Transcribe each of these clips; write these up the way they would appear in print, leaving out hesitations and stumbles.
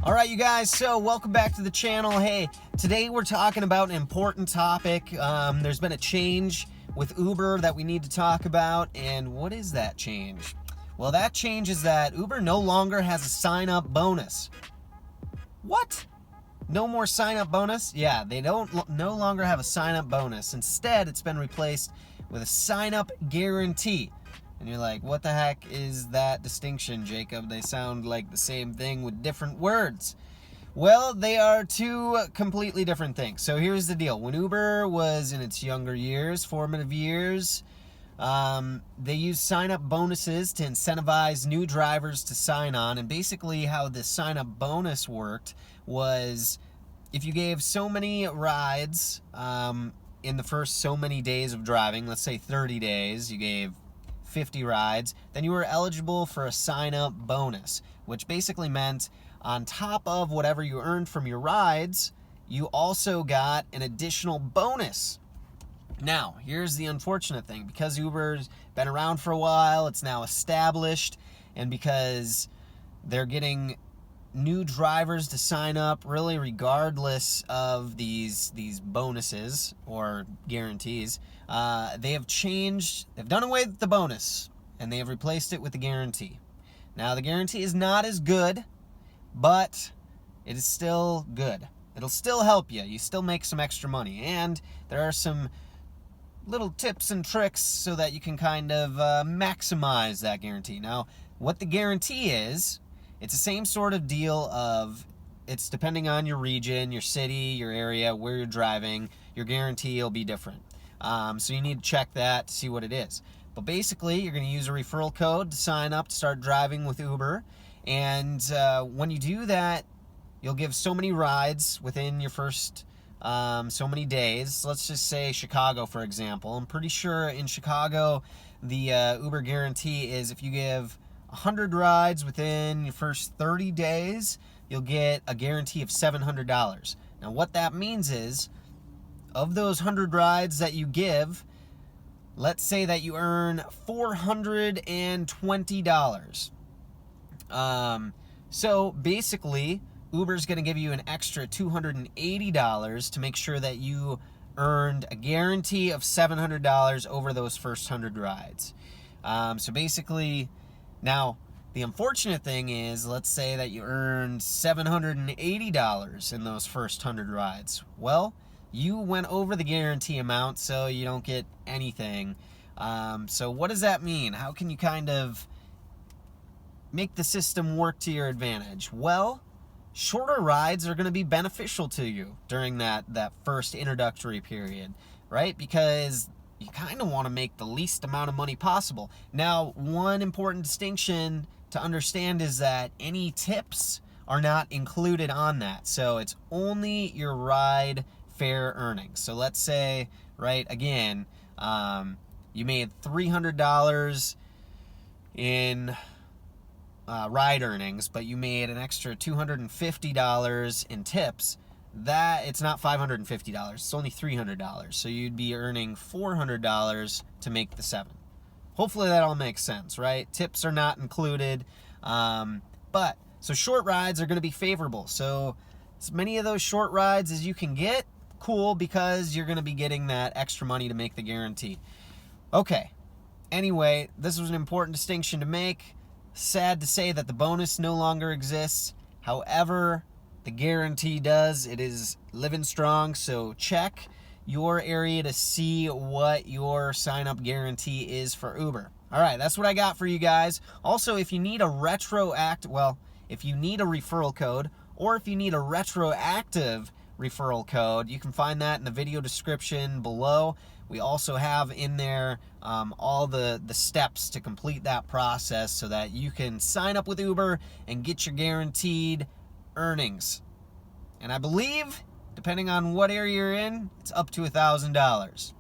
All right, you guys, so welcome back to the channel. Hey, today we're talking about an important topic. There's been a change with Uber that we need to talk about, and what is that change? Well, that change is that Uber no longer has a sign-up bonus. What? No more sign-up bonus? Yeah, they no longer have a sign-up bonus. Instead, it's been replaced with a sign-up guarantee. And you're like, what the heck is that distinction, Jacob? They sound like the same thing with different words. Well, they are two completely different things. So here's the deal. When Uber was in its younger years, formative years, they used sign-up bonuses to incentivize new drivers to sign on. And basically how the sign-up bonus worked was if you gave so many rides in the first so many days of driving, let's say 30 days, you gave 50 rides, then you were eligible for a sign-up bonus, which basically meant on top of whatever you earned from your rides, you also got an additional bonus. Now, here's the unfortunate thing. Because Uber's been around for a while, it's now established, and because they're getting new drivers to sign up really regardless of these bonuses or guarantees, they have changed, they've done away with the bonus and they have replaced it with the guarantee. Now the guarantee is not as good, but it is still good. It'll still help you. You still make some extra money, and there are some little tips and tricks so that you can kind of maximize that guarantee. Now, what the guarantee is, it's the same sort of deal of, it's depending on your region, your city, your area, where you're driving, your guarantee will be different. So you need to check that to see what it is. But basically, you're going to use a referral code to sign up to start driving with Uber. And when you do that, you'll give so many rides within your first so many days. Let's just say Chicago, for example. I'm pretty sure in Chicago, the Uber guarantee is if you give 100 rides within your first 30 days, you'll get a guarantee of $700. Now, what that means is, of those 100 rides that you give, let's say that you earn $420. So basically, Uber's going to give you an extra $280 to make sure that you earned a guarantee of $700 over those first 100 rides. So basically, now, the unfortunate thing is, let's say that you earned $780 in those first 100 rides. Well, you went over the guarantee amount, so you don't get anything. So what does that mean? How can you kind of make the system work to your advantage? Well, shorter rides are going to be beneficial to you during that first introductory period, right? Because you kind of want to make the least amount of money possible. Now, one important distinction to understand is that any tips are not included on that. So it's only your ride fare earnings. So let's say, right, again, you made $300 in ride earnings, but you made an extra $250 in tips. That it's not $550, it's only $300. So you'd be earning $400 to make the $7. Hopefully that all makes sense, right? Tips are not included. So short rides are going to be favorable. So as many of those short rides as you can get, cool, because you're going to be getting that extra money to make the guarantee. Okay. Anyway, this was an important distinction to make. Sad to say that the bonus no longer exists. However, the guarantee does. It is living strong, so check your area to see what your sign-up guarantee is for Uber. All right, that's what I got for you guys. Also, if you need if you need a referral code, or if you need a retroactive referral code, you can find that in the video description below. We also have in there all the steps to complete that process so that you can sign up with Uber and get your guaranteed earnings. And I believe, depending on what area you're in, it's up to $1,000.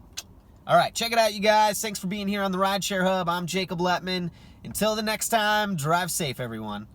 All right, check it out, you guys. Thanks for being here on the Rideshare Hub. I'm Jacob Lettman. Until the next time, drive safe, everyone.